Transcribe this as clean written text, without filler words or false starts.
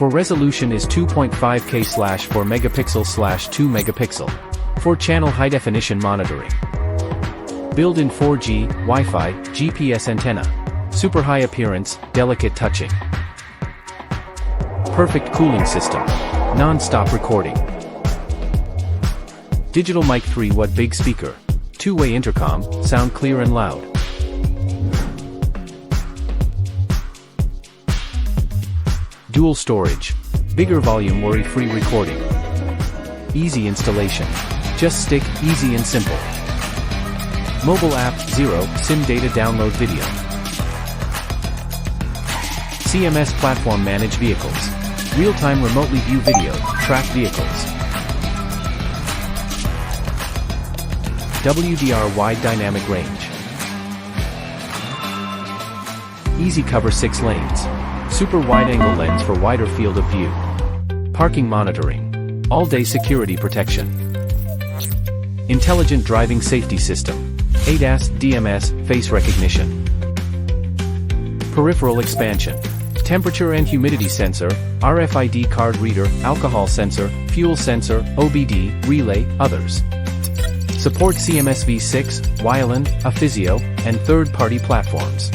For resolution is 2.5K/4 megapixel/2 megapixel. For channel high definition monitoring. Built-in 4G, Wi-Fi, GPS antenna. Super high appearance, delicate touching. Perfect cooling system. Non-stop recording. Digital mic 3-watt big speaker. Two-way intercom, sound clear and loud. Dual storage. Bigger volume worry-free recording. Easy installation. Just stick, easy and simple. Mobile app, 0 SIM data download video. CMS platform manage vehicles. Real-time remotely view video, track vehicles. WDR wide dynamic range. Easy cover 6 lanes. Super wide-angle lens for wider field of view. Parking monitoring. All-day security protection. Intelligent driving safety system. ADAS, DMS, face recognition. Peripheral expansion. Temperature and humidity sensor, RFID card reader, alcohol sensor, fuel sensor, OBD, relay, others. Support CMS v6, Wyland, Aphysio, and third-party platforms.